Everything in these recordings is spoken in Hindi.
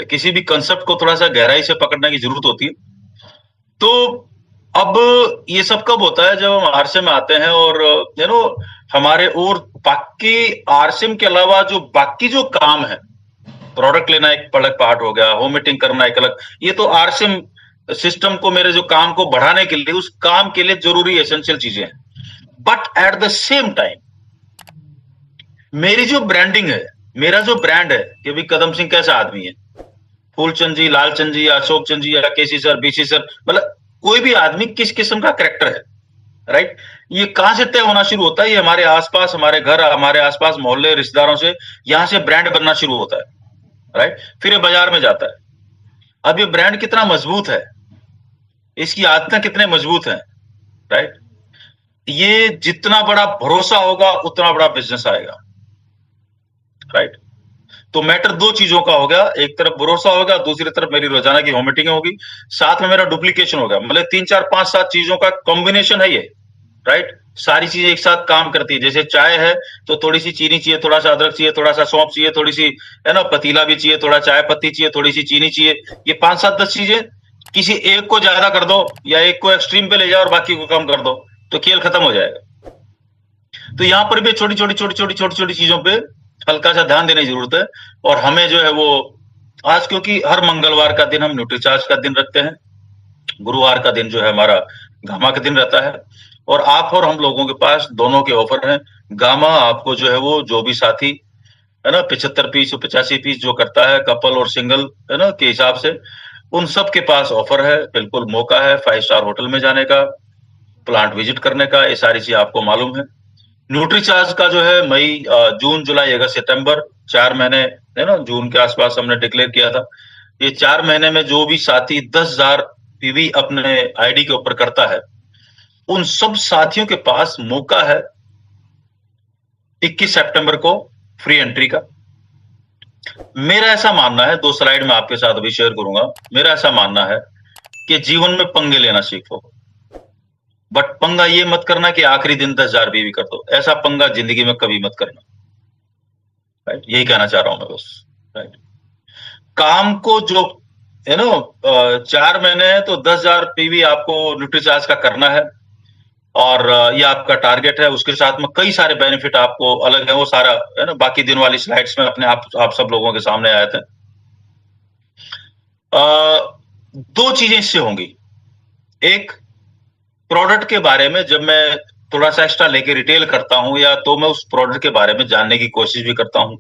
किसी भी कंसेप्ट को थोड़ा सा गहराई से पकड़ने की जरूरत होती है। तो अब ये सब कब होता है, जब हम आरसीएम में आते हैं और हमारे और बाकी आरसीएम के अलावा जो बाकी जो काम है, प्रोडक्ट लेना एक अलग पार्ट हो गया, होम मीटिंग करना एक अलग, ये तो आरसीएम सिस्टम को, मेरे जो काम को बढ़ाने के लिए, उस काम के लिए जरूरी एसेंशियल चीजें हैं। But at the same time मेरी जो ब्रांडिंग है, मेरा जो ब्रांड है कि भाई कदम सिंह कैसा आदमी है, फूलचंद जी, लालचंद जी, अशोक चंद जी या केसी सर, बीसी सर, मतलब कोई भी आदमी किस किस्म का कैरेक्टर है, राइट। ये कहां से तय होना शुरू होता है? ये हमारे आसपास, हमारे घर, हमारे आसपास मोहल्ले, रिश्तेदारों से, यहां से ब्रांड बनना शुरू होता है, राइट। फिर ये बाजार में जाता है। अब ये ब्रांड कितना मजबूत है, इसकी आदतें कितने मजबूत हैं, राइट। ये जितना बड़ा भरोसा होगा उतना बड़ा बिजनेस आएगा, राइट। तो मैटर दो चीजों का हो गया, एक तरफ भरोसा होगा, दूसरी तरफ मेरी रोजाना की होम मीटिंग होगी, साथ में मेरा डुप्लीकेशन होगा, मतलब 3 4 5 7 चीजों का कॉम्बिनेशन है ये, राइट। सारी चीजें एक साथ काम करती है। जैसे चाय है तो थोड़ी सी चीनी चाहिए, थोड़ा सा अदरक चाहिए, थोड़ा सा सौंफ चाहिए, थोड़ी सी है ना पतीला भी चाहिए, थोड़ा चाय पत्ती चाहिए, थोड़ी सी चीनी चाहिए। ये 5 7 10 चीजें, किसी एक को ज्यादा कर दो या एक को एक्सट्रीम पे ले जाओ और बाकी को कम कर दो तो खेल खत्म हो जाएगा। तो यहां पर भी छोटी छोटी छोटी छोटी छोटी छोटी चीजों पे हल्का सा ध्यान देने की जरूरत है। और हमें जो है वो आज, क्योंकि हर मंगलवार का दिन हम न्यूट्रीचार्ज का दिन रखते हैं, गुरुवार का दिन जो है हमारा गामा का दिन रहता है, और आप और हम लोगों के पास दोनों के ऑफर हैं। गामा आपको जो है वो, जो भी साथी है ना 75 पीस और 85 पीस जो करता है, कपल और सिंगल है ना के हिसाब से, उन सब के पास ऑफर है, बिल्कुल मौका है 5 स्टार होटल में जाने का, प्लांट विजिट करने का, ये सारी चीज आपको मालूम है। न्यूट्रीचार्ज का जो है मई, जून, जुलाई, अगस्त, सितंबर, 4 महीने है ना, जून के आसपास हमने डिक्लेयर किया था। ये 4 महीने में जो भी साथी 10,000 पीवी अपने आईडी के ऊपर करता है, उन सब साथियों के पास मौका है 21 सितंबर को फ्री एंट्री का। मेरा ऐसा मानना है, 2 स्लाइड में आपके साथ अभी शेयर करूंगा, मेरा ऐसा मानना है कि जीवन में पंगे लेना सीखो, बट पंगा ये मत करना कि आखिरी दिन 10,000 बीवी कर दो, ऐसा पंगा जिंदगी में कभी मत करना, राइट। यही कहना चाह रहा हूं मैं बस, राइट। काम को जो है ना 4 महीने है तो 10,000 पीवी आपको न्यूट्रीचार्ज का करना है, और ये आपका टारगेट है। उसके साथ में कई सारे बेनिफिट आपको अलग है, वो सारा है ना बाकी दिन वाली स्लाइड्स में अपने आप सब लोगों के सामने आए थे। दो चीजें इससे होंगी। एक, प्रोडक्ट के बारे में जब मैं थोड़ा सा एक्स्ट्रा लेके रिटेल करता हूं, या तो मैं उस प्रोडक्ट के बारे में जानने की कोशिश भी करता हूं,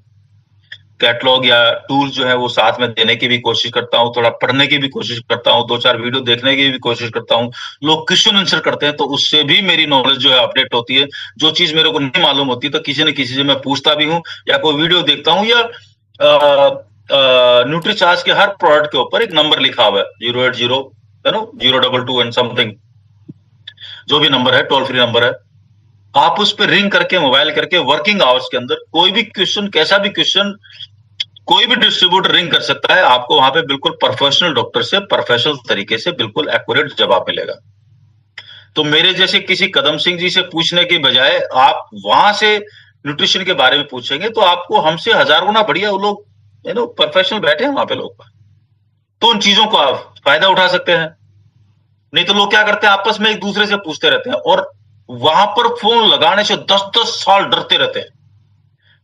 कैटलॉग या टूल्स जो है वो साथ में देने की भी कोशिश करता हूं, थोड़ा पढ़ने की भी कोशिश करता हूं, 2 4 वीडियो देखने की भी कोशिश करता हूं। लोग क्वेश्चन आंसर करते हैं तो उससे भी मेरी नॉलेज जो है अपडेट होती है। जो चीज मेरे को नहीं मालूम होती तो किसी न किसी से मैं पूछता भी हूं, या कोई वीडियो देखता हूं, या न्यूट्रीचार्ज के हर प्रोडक्ट के ऊपर एक नंबर लिखा हुआ है, 080 है ना 022 एंड समथिंग, जो भी नंबर है, टोल फ्री नंबर है। आप उस पर रिंग करके, मोबाइल करके, वर्किंग आवर्स के अंदर कोई भी क्वेश्चन, कैसा भी क्वेश्चन, कोई भी डिस्ट्रीब्यूटर रिंग कर सकता है, आपको वहां पे बिल्कुल प्रोफेशनल डॉक्टर से प्रोफेशनल तरीके से बिल्कुल एक्यूरेट जवाब मिलेगा। तो मेरे जैसे किसी कदम सिंह जी से पूछने के बजाय आप वहां से न्यूट्रिशन के बारे में पूछेंगे तो आपको हमसे 1000 गुना बढ़िया वो लोग प्रोफेशनल बैठे हैं वहां पे लोग, तो उन चीजों को आप फायदा उठा सकते हैं। नहीं तो लोग क्या करते हैं, आपस में एक दूसरे से पूछते रहते हैं, और वहां पर फोन लगाने से 10 10 साल डरते रहते हैं,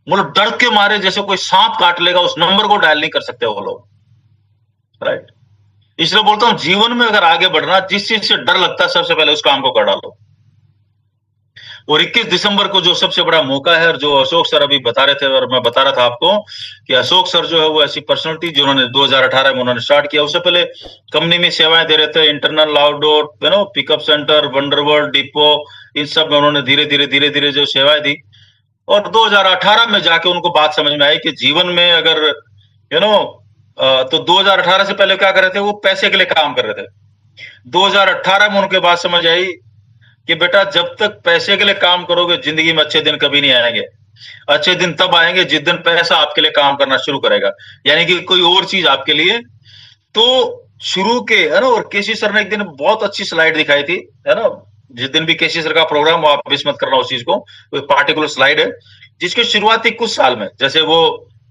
मतलब डर के मारे जैसे कोई सांप काट लेगा उस नंबर को डायल नहीं कर सकते वो लोग, राइट। इसलिए बोलता हूं जीवन में अगर आगे बढ़ना, जिस चीज से डर लगता है सबसे पहले उस काम को कर डालो। और 21 दिसंबर को जो सबसे बड़ा मौका है, और जो अशोक सर अभी बता रहे थे और मैं बता रहा था आपको कि अशोक सर जो है वो ऐसी पर्सनलिटी जिन्होंने 2018 में उन्होंने स्टार्ट किया, उससे पहले कंपनी में सेवाएं दे रहे थे, internal, outdoor, pickup centre, Wonderworld, depot, इन सब में उन्होंने धीरे धीरे जो सेवाएं दी। और 2018 में जाके उनको बात समझ में आई कि जीवन में अगर तो 2018 से पहले क्या कर रहे थे, वो पैसे के लिए काम कर रहे थे। 2018 में उनके बात समझ आई कि बेटा जब तक पैसे के लिए काम करोगे जिंदगी में अच्छे दिन कभी नहीं आएंगे। अच्छे दिन तब आएंगे जिस दिन पैसा आपके लिए काम करना शुरू करेगा, यानी कि कोई और चीज आपके लिए। तो शुरू के है ना, और केसी सर ने एक दिन बहुत अच्छी स्लाइड दिखाई थी, है ना, जिस दिन भी केसी सर का प्रोग्राम हो आप मिस मत करना उस चीज को, वो पार्टिकुलर स्लाइड है जिसकी शुरुआत थी कुछ साल में। जैसे वो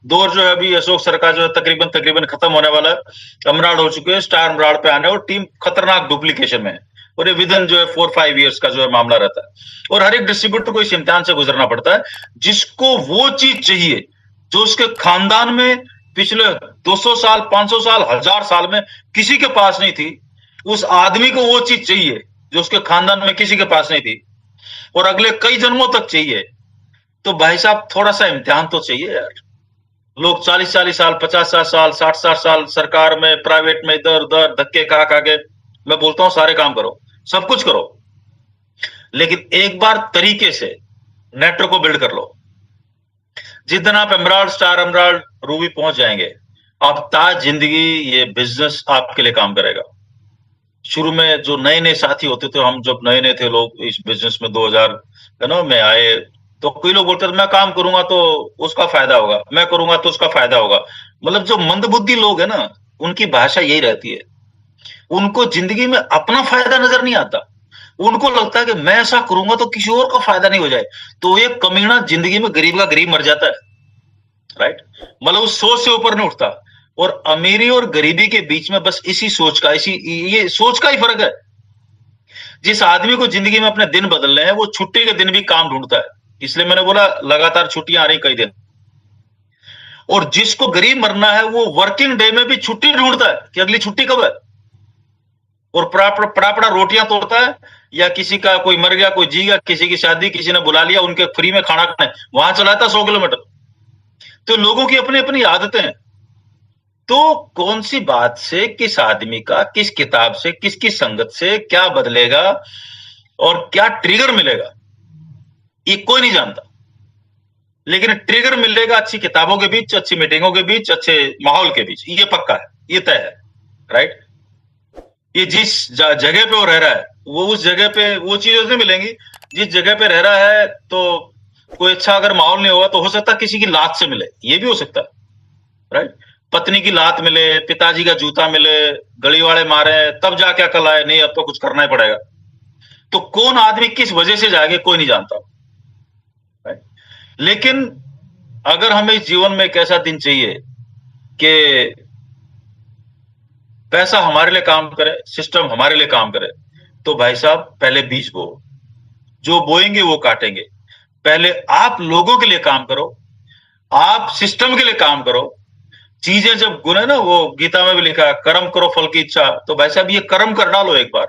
दौर जो है अभी अशोक सर का जो है तकरीबन तकरीबन खत्म होने वाला है। अमराड़ हो चुके हैं, स्टार अमराड़ पे आने और टीम खतरनाक डुप्लीकेशन में है और ये विदिन जो है 4-5 ईयर्स का जो है मामला रहता है और हर एक डिस्ट्रीब्यूटर को इस इम्तिहान से गुजरना पड़ता है जिसको वो चीज चाहिए जो उसके खानदान में पिछले 200 साल 500 साल 1000 साल में किसी के पास नहीं थी। उस आदमी को वो चीज चाहिए जो उसके खानदान में किसी के पास नहीं थी और अगले कई जन्मों तक चाहिए। तो भाई साहब थोड़ा सा इम्तिहान तो चाहिए यार। लोग 40-40 साल 50-60 साल 60-60 साल सरकार में प्राइवेट में इधर उधर धक्के खा खा के, मैं बोलता हूं सारे काम करो, सब कुछ करो, लेकिन एक बार तरीके से नेटवर्क को बिल्ड कर लो। जिस दिन आप एमराल्ड स्टार एमराल्ड रूबी पहुंच जाएंगे, आप ताज जिंदगी ये बिजनेस आपके लिए काम करेगा। शुरू में जो नए नए साथी होते थे, हम जब नए नए थे लोग इस बिजनेस में 2000 में आए, तो कोई लोग बोलते थे मैं काम करूंगा तो उसका फायदा होगा, मैं करूंगा तो उसका फायदा होगा। मतलब जो मंदबुद्धि लोग है ना, उनकी भाषा यही रहती है। उनको जिंदगी में अपना फायदा नजर नहीं आता। उनको लगता है कि मैं ऐसा करूंगा तो किसी और का फायदा नहीं हो जाए, तो ये कमीना जिंदगी में गरीब का गरीब मर जाता है। राइट, मतलब उस सोच से ऊपर नहीं उठता। और अमीरी और गरीबी के बीच में बस इसी सोच का, इसी ये सोच का ही फर्क है। जिस आदमी को जिंदगी में अपने दिन बदलने हैं वो छुट्टी के दिन भी काम ढूंढता है। इसलिए मैंने बोला लगातार छुट्टियां आ रही कई दिन। और जिसको गरीब मरना है वो वर्किंग डे में भी छुट्टी ढूंढता है कि अगली छुट्टी कब है, और पड़ा पड़ा रोटियां तोड़ता है, या किसी का कोई मर गया कोई जी गया, किसी की शादी किसी ने बुला लिया उनके फ्री में खाना खाने, वहां चलाता 100 किलोमीटर। तो लोगों की अपनी अपनी आदतें हैं। तो कौन सी बात से किस आदमी का किस किताब से किसकी संगत से क्या बदलेगा और क्या ट्रिगर मिलेगा, ये कोई नहीं जानता। लेकिन ट्रिगर मिलेगा अच्छी किताबों के बीच, अच्छी मीटिंगों के बीच, अच्छे माहौल के बीच, ये पक्का है, ये तय है। राइट, ये जिस जगह पे वो रह रहा है वो उस जगह पे वो चीजें नहीं मिलेंगी। जिस जगह पे रह रहा है तो कोई अच्छा अगर माहौल नहीं होगा तो हो सकता है किसी की लात से मिले, ये भी हो सकता है। राइट, पत्नी की लात मिले, पिताजी का जूता मिले, गली वाले मारे, तब जाके अकल आए नहीं अब तो कुछ करना ही पड़ेगा। तो कौन आदमी किस वजह से जाएगा कोई नहीं जानता। राइट, लेकिन अगर हमें इस जीवन में एक ऐसा दिन चाहिए कि पैसा हमारे लिए काम करे, सिस्टम हमारे लिए काम करे, तो भाई साहब पहले बीज बो, जो बोएंगे वो काटेंगे। पहले आप लोगों के लिए काम करो, आप सिस्टम के लिए काम करो। चीजें जब गुने ना, वो गीता में भी लिखा है कर्म करो फल की इच्छा, तो भाई साहब ये कर्म कर डालो एक बार,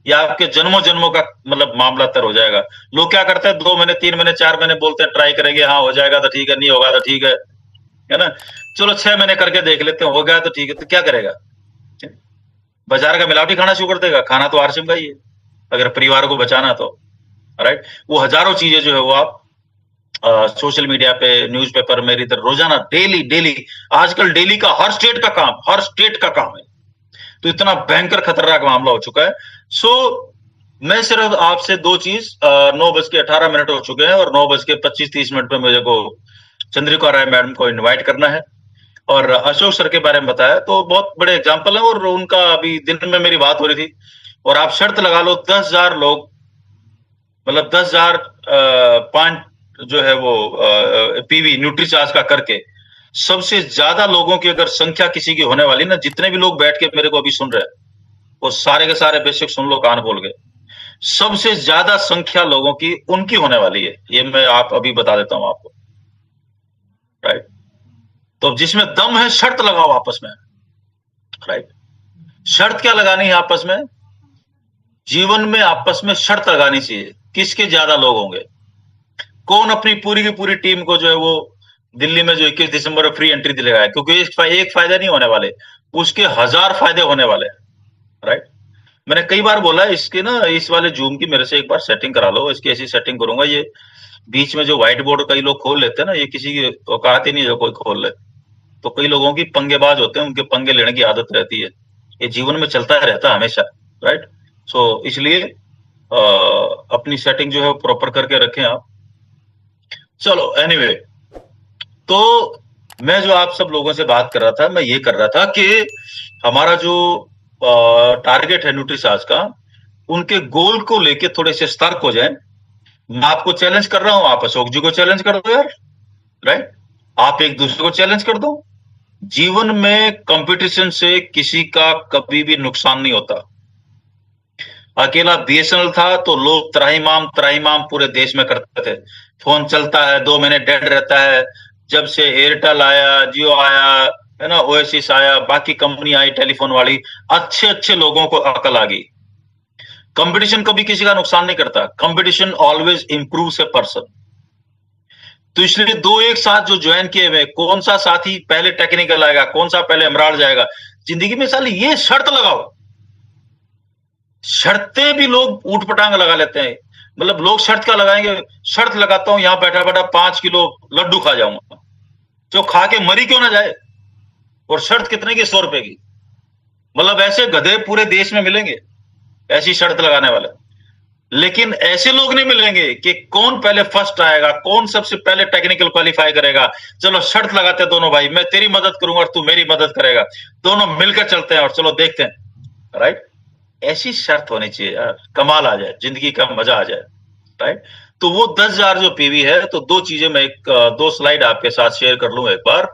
या आपके जन्मों जन्मों का मतलब मामला तर हो जाएगा। लोग क्या करते हैं 2 महीने 3 महीने 4 महीने बोलते हैं ट्राई करेंगे, हाँ हो जाएगा तो ठीक है, नहीं होगा तो ठीक है ना। चलो 6 महीने करके देख लेते हैं, हो गया तो ठीक है, तो क्या करेगा, बाजार का मिलावटी खाना शुरू कर देगा। खाना तो आरसीएम का ही है अगर परिवार को बचाना तो। राइट, वो हजारों चीजें जो है वो आप सोशल मीडिया पे, न्यूज़पेपर में, इधर रोजाना डेली डेली, आजकल डेली का हर स्टेट का काम, हर स्टेट का काम है। तो इतना भयंकर खतरनाक मामला हो चुका है। सो मैं सिर्फ आपसे 2 चीज, 9:18 हो चुके हैं और 9:25-30 पे मुझे को चंद्रिका राय मैडम को इनवाइट करना है और अशोक सर के बारे में बताया। तो बहुत बड़े एग्जाम्पल है और उनका अभी दिन में मेरी बात हो रही थी। और आप शर्त लगा लो 10,000 लोग, मतलब 10,000 पॉइंट जो है वो पीवी न्यूट्रीचार्ज का करके, सबसे ज्यादा लोगों की अगर संख्या किसी की होने वाली ना, जितने भी लोग बैठ के मेरे को अभी सुन रहे हैं वो सारे के सारे बेशक सुन लो कान खोल के, सबसे ज्यादा संख्या लोगों की उनकी होने वाली है, ये मैं आप अभी बता देता हूं आपको। राइट, तो जिसमें दम है शर्त लगाओ आपस में। राइट, शर्त क्या लगानी है आपस में, जीवन में आपस में शर्त लगानी चाहिए किसके ज्यादा लोग होंगे, कौन अपनी पूरी की पूरी टीम को जो है वो दिल्ली में जो 21 दिसंबर फ्री एंट्री दिलेगा है, क्योंकि एक फायदा नहीं होने वाले, उसके 1000 फायदे होने वाले। राइट, मैंने कई बार बोला इसके ना, इस वाले जूम की मेरे से एक बार सेटिंग करा लो, इसकी ऐसी सेटिंग करूंगा, ये बीच में जो व्हाइट बोर्ड कई लोग खोल लेते हैं ना, ये किसी की औकात ही नहीं है जो कोई खोल ले। तो कई लोगों की पंगेबाज होते हैं, उनके पंगे लेने की आदत रहती है, ये जीवन में चलता रहता है हमेशा। राइट, सो इसलिए अपनी सेटिंग जो है प्रॉपर करके रखें आप। चलो एनीवे, तो मैं जो आप सब लोगों से बात कर रहा था, मैं ये कर रहा था कि हमारा जो टारगेट है न्यूट्रीचार्ज का, उनके गोल को लेके थोड़े से सतर्क हो जाएं। मैं आपको चैलेंज कर रहा हूं, आप अशोक जी को चैलेंज कर दो यार। राइट, आप एक दूसरे को चैलेंज कर दो। जीवन में कंपटीशन से किसी का कभी भी नुकसान नहीं होता। अकेला बीएसएनएल था तो लोग त्राहिमाम पूरे देश में करते थे। फोन चलता है, 2 महीने डेड रहता है। जब से एयरटेल आया, जियो आया, है ना, ओएसिस आया, बाकी कंपनी आई टेलीफोन वाली, अच्छे अच्छे लोगों को अकल आ गई। कंपटीशन कभी किसी का नुकसान नहीं करता। Competition always improves a person. तो इसलिए दो एक साथ जो ज्वाइन किए हुए, कौन सा साथी पहले टेक्निकल आएगा, कौन सा पहले एमराल्ड जाएगा, जिंदगी में साली ये शर्त लगाओ। शर्तें भी लोग ऊट पटांग लगा लेते हैं। मतलब लोग शर्त क्या लगाएंगे, शर्त लगाता हूं यहां बैठा बैठा 5 किलो लड्डू खा जाऊंगा, जो खा के मरी क्यों ना जाए। और शर्त कितने की, 100 रुपए की। मतलब ऐसे गधे पूरे देश में मिलेंगे, ऐसी शर्त लगाने वाले। लेकिन ऐसे लोग नहीं मिलेंगे कि कौन पहले फर्स्ट आएगा, कौन सबसे पहले टेक्निकल क्वालिफाई करेगा। चलो शर्त लगाते हैं दोनों भाई, मैं तेरी मदद करूंगा और तू मेरी मदद करेगा, दोनों मिलकर चलते हैं और चलो देखते हैं। राइट, ऐसी शर्त होनी चाहिए यार, कमाल आ जाए, जिंदगी का मजा आ जाए। राइट, तो वो 10,000 जो पीवी है, तो दो चीजें मैं दो स्लाइड आपके साथ शेयर कर लूं एक बार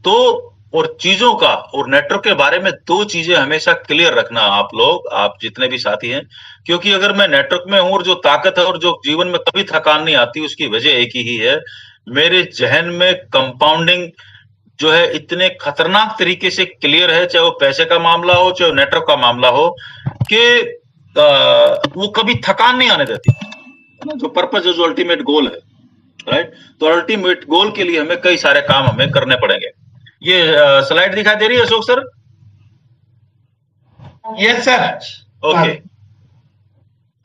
तो। और चीजों का और नेटवर्क के बारे में दो चीजें हमेशा क्लियर रखना आप लोग, आप जितने भी साथी हैं। क्योंकि अगर मैं नेटवर्क में हूं और जो ताकत है और जो जीवन में कभी थकान नहीं आती, उसकी वजह एक ही है, मेरे जहन में कंपाउंडिंग जो है इतने खतरनाक तरीके से क्लियर है, चाहे वो पैसे का मामला हो, चाहे वो नेटवर्क का मामला हो, कि वो कभी थकान नहीं आने देती। जो पर्पस है, जो अल्टीमेट गोल है, राइट, तो अल्टीमेट गोल के लिए हमें कई सारे काम हमें करने पड़ेंगे। ये स्लाइड दिखाई दे रही है Ashok sir? Yes sir. Okay.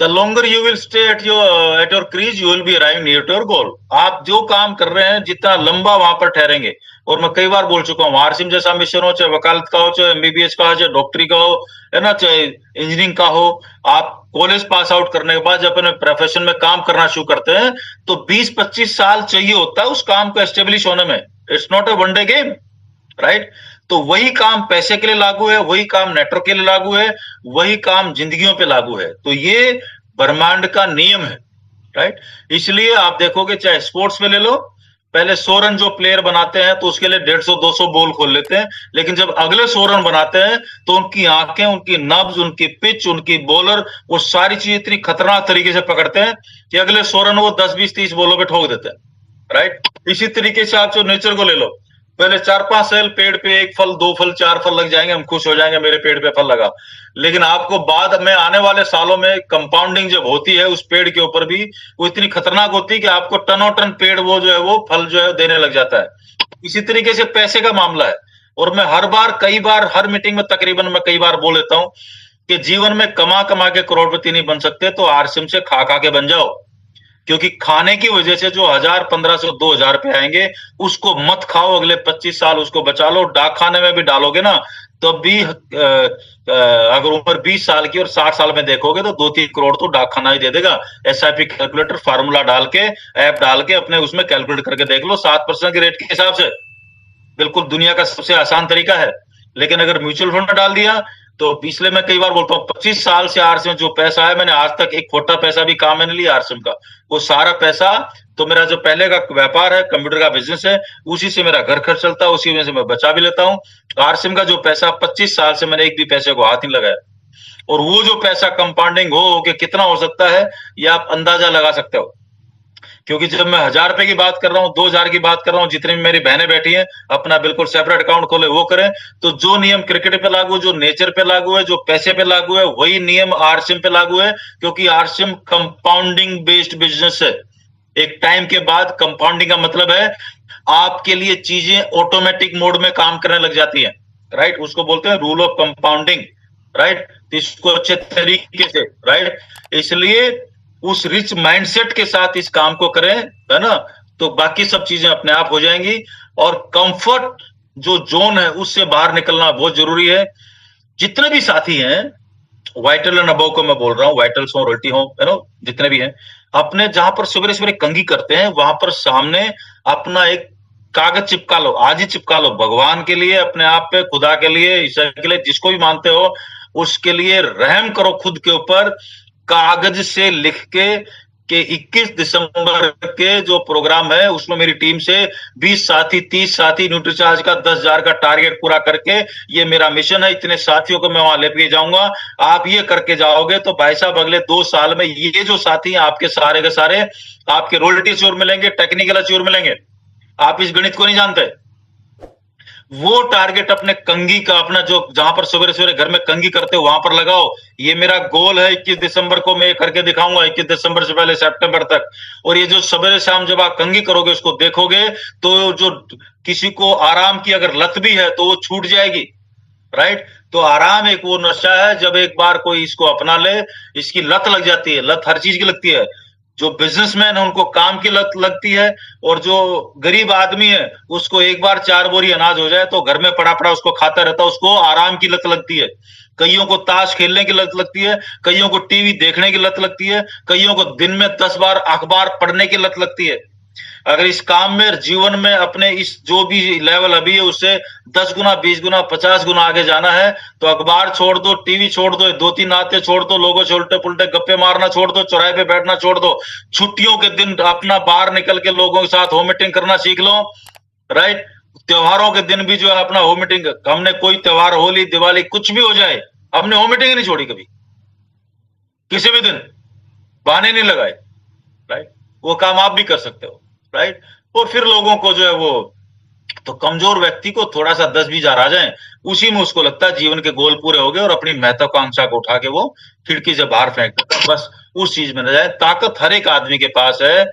The longer you will stay at your crease, you will be arriving near to your goal. आप जो काम कर रहे हैं, जितना लंबा वहां पर ठहरेंगे। और मैं कई बार बोल चुका हूं, आरसिम जैसा मिशन हो, चाहे वकालत का हो, चाहे एमबीबीएस का हो, चाहे डॉक्टरी का हो, है ना, चाहे इंजीनियरिंग का हो, आप कॉलेज पास आउट करने के बाद जब अपने प्रोफेशन में काम करना शुरू करते हैं, तो 20-25 साल चाहिए होता है उस काम को एस्टेब्लिश होने में। It's not a one day game, right. तो वही काम पैसे के लिए लागू है, वही काम नेटवर्क के लिए लागू है, वही काम जिंदगियों पे लागू है। तो ये ब्रह्मांड का नियम है, राइट। इसलिए आप देखोगे, चाहे स्पोर्ट्स में ले लो, पहले 100 रन जो प्लेयर बनाते हैं तो उसके लिए 150-200 बॉल खोल लेते हैं। लेकिन जब अगले 100 रन बनाते हैं तो उनकी आंखें, उनकी नब्ज, उनकी पिच, उनकी बॉलर, वो सारी चीज इतनी खतरनाक तरीके से पकड़ते हैं कि अगले 100 रन वो 10-20-30 बॉलों पे ठोक देते हैं, राइट। इसी तरीके से आप जो नेचर को ले लो, पहले 4-5 साल पेड़ पे 1 फल, 2 फल, 4 फल लग जाएंगे, हम खुश हो जाएंगे, मेरे पेड़ पे फल लगा। लेकिन आपको बाद में आने वाले सालों में कंपाउंडिंग जब होती है उस पेड़ के ऊपर भी, वो इतनी खतरनाक होती है कि आपको टनों टन पेड़ वो जो है वो फल जो है देने लग जाता है। इसी तरीके से पैसे का मामला है। और मैं कई बार हर मीटिंग में तकरीबन मैं कई बार बोल देता हूं कि जीवन में कमा कमा के करोड़पति नहीं बन सकते, तो आरसिम से खा खा के बन जाओ। क्योंकि खाने की वजह से जो 1000, 1500, 2000 रुपए आएंगे, उसको मत खाओ, अगले 25 साल उसको बचा लो। डाक खाने में भी डालोगे ना, तो भी अगर उम्र 20 साल की और 60 साल में देखोगे तो 2-3 करोड़ तो डाक खाना ही दे देगा। एसआईपी कैलकुलेटर फार्मूला डाल के, ऐप डाल के अपने उसमें कैलकुलेट करके देख लो, 7% के रेट के हिसाब से बिल्कुल दुनिया का सबसे आसान तरीका है। लेकिन अगर म्यूचुअल फंड में डाल दिया तो पिछले, मैं कई बार बोलता हूँ, 25 साल से आरसिम जो पैसा है, मैंने आज तक एक खोटा पैसा भी काम में नहीं लिया आरसिम का। वो सारा पैसा तो मेरा जो पहले का व्यापार है, कंप्यूटर का बिजनेस है, उसी से मेरा घर खर्च चलता है, उसी में से मैं बचा भी लेता हूँ। आरसिम का जो पैसा 25 साल से मैंने एक भी पैसे को हाथ नहीं लगाया। और वो जो पैसा कंपाउंडिंग हो कि कितना हो सकता है, ये आप अंदाजा लगा सकते हो। क्योंकि जब मैं 1000 रुपए की बात कर रहा हूँ, 2000 की बात कर रहा हूँ, जितनी मेरी बहनें बैठी हैं अपना बिल्कुल सेपरेट अकाउंट खोले वो करें, तो जो नियम क्रिकेट पे लागू, जो नेचर पे लागू है, जो पैसे पे लागू है, वही नियम आरसिम पे लागू है। क्योंकि आरसिम कंपाउंडिंग बेस्ड बिजनेस है। एक टाइम के बाद कंपाउंडिंग का मतलब है आपके लिए चीजें ऑटोमेटिक मोड में काम करने लग जाती है, राइट। उसको बोलते हैं रूल ऑफ कंपाउंडिंग, राइट। इसको अच्छे तरीके से, राइट। इसलिए उस रिच माइंडसेट के साथ इस काम को करें, है ना, तो बाकी सब चीजें अपने आप हो जाएंगी। और कंफर्ट जो जोन है उससे बाहर निकलना बहुत जरूरी है। जितने भी साथी हैं, वाइटल एंड अबव को मैं बोल रहा हूँ, वाइटल्स हो, रोटी हो, है ना, जितने भी हैं, अपने जहां पर सवेरे सवेरे कंघी करते हैं वहां पर सामने अपना एक कागज चिपका लो, आज ही चिपका लो, भगवान के लिए, अपने आप पे, खुदा के लिए, ईश्वर के लिए, जिसको भी मानते हो उसके लिए रहम करो खुद के ऊपर। कागज से लिख के कि 21 दिसंबर के जो प्रोग्राम है उसमें मेरी टीम से 20 साथी 30 साथी न्यूट्रीचार्ज का 10,000 का टारगेट पूरा करके, ये मेरा मिशन है, इतने साथियों को मैं वहां लेके जाऊंगा, आप ये करके जाओगे तो भाई साहब अगले 2 साल में ये जो साथी हैं आपके सारे के सारे आपके रोयल्टी श्योर मिलेंगे, टेक्निकल श्योर मिलेंगे। आप इस गणित को नहीं जानते। वो टारगेट अपने कंघी का, अपना जो जहां पर सवेरे सवेरे घर में कंघी करते हो वहां पर लगाओ। ये मेरा गोल है, 21 दिसंबर को मैं करके दिखाऊंगा, 21 दिसंबर से पहले सितंबर तक। और ये जो सवेरे शाम जब आप कंघी करोगे उसको देखोगे तो जो किसी को आराम की अगर लत भी है तो वो छूट जाएगी। राइट। तो आराम एक वो नशा है, जब एक बार कोई इसको अपना ले, इसकी लत लग जाती है। लत हर चीज की लगती है। जो बिजनेसमैन है उनको काम की लत लगती है, और जो गरीब आदमी है उसको एक बार 4 बोरी अनाज हो जाए तो घर में पड़ा पड़ा उसको खाता रहता है, उसको आराम की लत लगती है। कईयों को ताश खेलने की लत लगती है, कईयों को टीवी देखने की लत लगती है, कईयों को दिन में 10 बार अखबार पढ़ने की लत लगती है। अगर इस काम में, जीवन में अपने इस जो भी लेवल अभी है उससे 10 गुना 20 गुना 50 गुना आगे जाना है तो अखबार छोड़ दो, टीवी छोड़ दो, 2-3 नाते छोड़ दो, लोगों से उल्टे पुल्टे गप्पे मारना छोड़ दो, चौराहे पे बैठना छोड़ दो, छुट्टियों के दिन अपना बाहर निकल के लोगों के साथ होम मीटिंग करना सीख लो। राइट। त्योहारों के दिन भी जो है अपना होम मीटिंग, हमने कोई त्योहार, होली दिवाली कुछ भी हो जाए, हमने होम मीटिंग नहीं छोड़ी कभी, किसी भी दिन बहाने नहीं लगाए। राइट। वो काम आप भी कर सकते हो। राइट। और फिर लोगों को जो है वो, तो कमजोर व्यक्ति को थोड़ा सा 10-20 आ जाए, उसी में उसको लगता है जीवन के गोल पूरे हो गए, और अपनी महत्वाकांक्षा को उठा के वो खिड़की से बाहर फेंक देता है। बस उस चीज में न जाए। ताकत हर एक आदमी के पास है।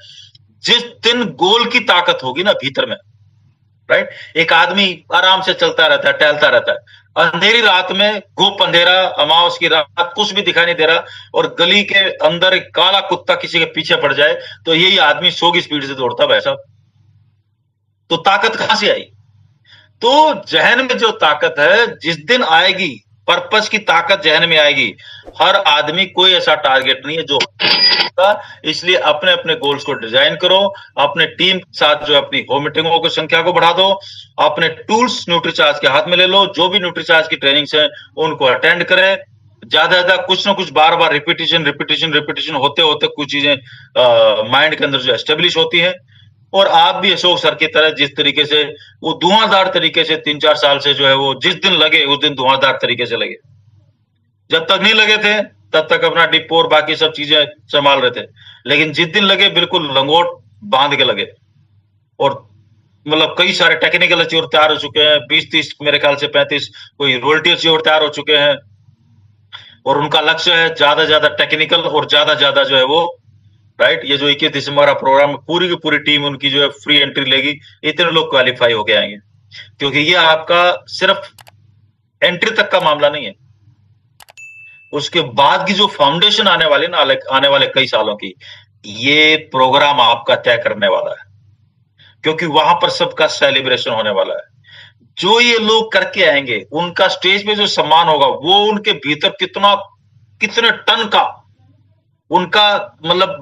जिस दिन गोल की ताकत होगी ना भीतर में, राइट, एक आदमी आराम से चलता रहता है, टहलता रहता है, अंधेरी रात में, गुप अंधेरा, अमावस की रात, कुछ भी दिखाई नहीं दे रहा, और गली के अंदर एक काला कुत्ता किसी के पीछे पड़ जाए तो यही आदमी 100 की स्पीड से दौड़ता है भाई साहब। तो ताकत कहां से आई? तो जहन में जो ताकत है जिस दिन आएगी, पर्पस की ताकत जहन में आएगी। हर आदमी, कोई ऐसा टारगेट नहीं है जो, इसलिए अपने अपने गोल्स को डिजाइन करो, अपने टीम के साथ जो अपनी होम मीटिंगों की संख्या को बढ़ा दो, अपने टूल्स न्यूट्रीचार्ज के हाथ में ले लो, जो भी न्यूट्रीचार्ज की ट्रेनिंग्स है उनको अटेंड करें, ज्यादा ज्यादा कुछ ना कुछ बार बार रिपीटिशन रिपीटिशन रिपीटिशन होते होते कुछ चीजें माइंड के अंदर जो एस्टेब्लिश होती है। और आप भी अशोक सर की तरह जिस तरीके से वो धुआंधार तरीके से 3-4 साल से जो है वो जिस दिन लगे उस दिन धुआंधार तरीके से लगे, जब तक नहीं लगे थे तब तक अपना डिपो और बाकी सब चीजें संभाल रहे थे, लेकिन जिस दिन लगे बिल्कुल लंगोट बांध के लगे। और मतलब कई सारे टेक्निकल अचीवर तैयार हो चुके हैं, 20-30 मेरे ख्याल से 35 कोई रोयल्टी अचीवर तैयार हो चुके हैं, और उनका लक्ष्य है ज्यादा ज्यादा टेक्निकल और ज्यादा ज्यादा जो है वो, राइट, ये जो 21 दिसंबर का प्रोग्राम, पूरी की पूरी टीम उनकी जो है फ्री एंट्री लेगी, इतने लोग क्वालिफाई होके आएंगे। क्योंकि ये आपका सिर्फ एंट्री तक का मामला नहीं है, उसके बाद की जो फाउंडेशन आने वाली ना, आने वाले कई सालों की, ये प्रोग्राम आपका तय करने वाला है। क्योंकि वहां पर सबका सेलिब्रेशन होने वाला है। जो ये लोग करके आएंगे उनका स्टेज पे जो सम्मान होगा वो उनके भीतर कितने टन का उनका, मतलब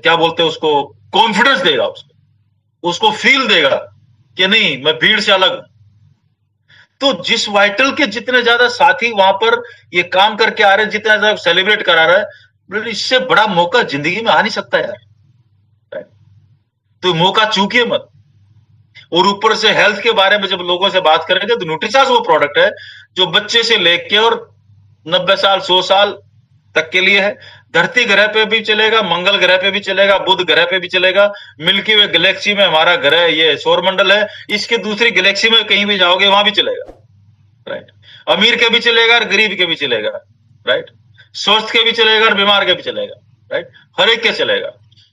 क्या बोलते हैं उसको, कॉन्फिडेंस देगा, उसको फील देगा कि नहीं मैं भीड़ से अलग हूं। तो जिस वाइटल के जितने ज्यादा साथी वहां पर ये काम करके आ रहे हैं, जितना ज्यादा सेलिब्रेट करा रहा है, इससे बड़ा मौका जिंदगी में आ नहीं सकता यार। तो मौका चूकिए मत। और ऊपर से हेल्थ के बारे में जब लोगों से बात करेंगे तो न्यूट्रीचार्ज वो प्रोडक्ट है जो बच्चे से लेके और 90 साल 100 साल तक के लिए है। धरती ग्रह पे भी चलेगा, मंगल ग्रह पे भी चलेगा, बुध ग्रह पे भी चलेगा, मिल्की वे गैलेक्सी में हमारा ग्रह ये सौरमंडल है, इसके दूसरी गैलेक्सी में कहीं भी जाओगे वहां भी चलेगा। राइट। अमीर के भी चलेगा और गरीब के भी चलेगा। राइट। स्वस्थ के भी चलेगा और बीमार के भी चलेगा। राइट। हर एक के चलेगा,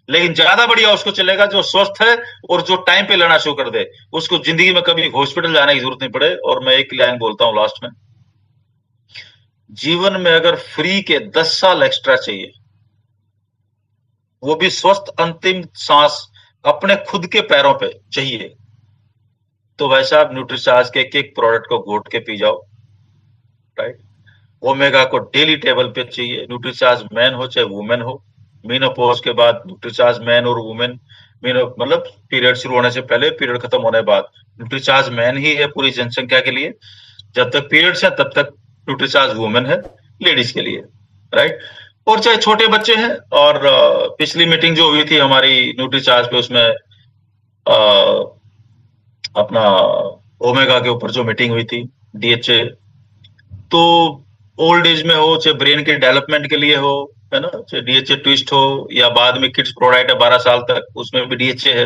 लेकिन ज्यादा बढ़िया उसको चलेगा जो स्वस्थ है और जो टाइम पे लेना शुरू कर दे, उसको जिंदगी में कभी हॉस्पिटल जाने की जरूरत नहीं पड़े। और मैं एक लाइन बोलता हूं लास्ट में, जीवन में अगर फ्री के 10 साल एक्स्ट्रा चाहिए, वो भी स्वस्थ अंतिम सांस अपने खुद के पैरों पे चाहिए, तो वैसा आप न्यूट्रीचार्ज के एक प्रोडक्ट को घोट के पी जाओ। राइट। ओमेगा को डेली टेबल पे चाहिए। न्यूट्रीचार्ज मैन हो चाहे वुमेन हो, मीनोपॉज के बाद न्यूट्रीचार्ज मैन और वुमेन, मतलब पीरियड शुरू होने से पहले, पीरियड खत्म होने के बाद, न्यूट्रीचार्ज मैन ही है पूरी जनसंख्या के लिए। जब तक पीरियड्स है तब तक न्यूट्रीचार्ज वुमेन है लेडीज के लिए। राइट। और चाहे छोटे बच्चे हैं। और पिछली मीटिंग जो हुई थी हमारी न्यूट्री चार्ज पे, उसमें अपना ओमेगा के ऊपर जो मीटिंग हुई थी, डीएचए, तो ओल्ड एज में हो, चाहे ब्रेन के डेवलपमेंट के लिए हो, है ना, चाहे डीएचए ट्विस्ट हो, या बाद में किड्स प्रोडाक्ट है 12 साल तक, उसमें भी डीएचए है।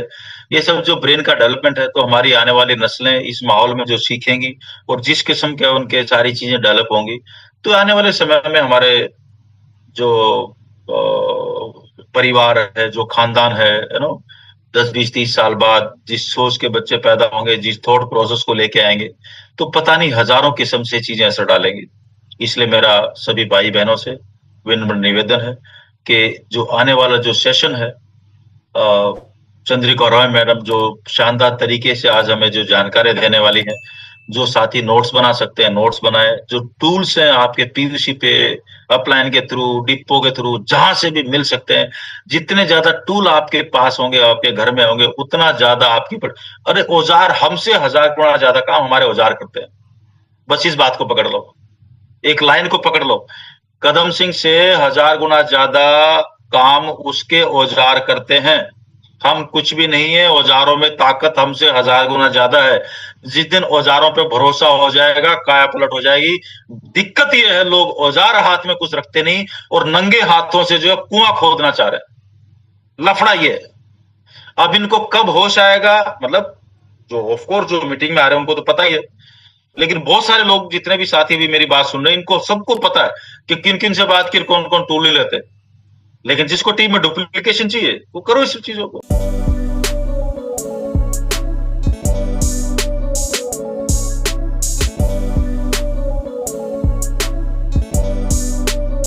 ये सब जो ब्रेन का डेवलपमेंट है, तो हमारी आने वाली नस्लें इस माहौल में जो सीखेंगी और जिस किस्म के उनके सारी चीजें डेवलप होंगी, तो आने वाले समय में हमारे जो परिवार है, जो खानदान है, यू नो, 10, 20, 30 साल बाद जिस सोच के बच्चे पैदा होंगे, जिस थॉट प्रोसेस को लेके आएंगे, तो पता नहीं हजारों किस्म से चीजें असर डालेंगी। इसलिए मेरा सभी भाई बहनों से विनम्र निवेदन है कि जो आने वाला जो सेशन है, चंद्रिका रॉय मैडम जो शानदार तरीके से आज हमें जो जानकारी देने वाली है, जो साथी नोट्स बना सकते हैं नोट्स बनाए, जो टूल्स हैं आपके पीवीसी पे, अपलाइन के थ्रू, डिप्पो के थ्रू, जहां से भी मिल सकते हैं, जितने ज्यादा टूल आपके पास होंगे, आपके घर में होंगे, उतना ज्यादा अरे औजार हमसे 1000 गुना ज्यादा काम हमारे औजार करते हैं। बस इस बात को पकड़ लो, एक लाइन को पकड़ लो, कदम सिंह से 1000 गुना ज्यादा काम उसके औजार करते हैं। हम कुछ भी नहीं है, औजारों में ताकत हमसे 1000 गुना ज्यादा है। जिस दिन औजारों पे भरोसा हो जाएगा, काया पलट हो जाएगी। दिक्कत यह है, लोग औजार हाथ में कुछ रखते नहीं और नंगे हाथों से जो है कुआं खोदना चाह रहे हैं। लफड़ा ये है। अब इनको कब होश आएगा, मतलब जो ऑफकोर्स जो मीटिंग में आ रहे हैं उनको तो पता ही है, लेकिन बहुत सारे लोग जितने भी साथी भी मेरी बात सुन रहे हैं, इनको सबको पता है कि किन किन से बात की, कौन कौन टूल ले लेते हैं। लेकिन जिसको टीम में डुप्लीकेशन चाहिए, वो करो इस चीजों को।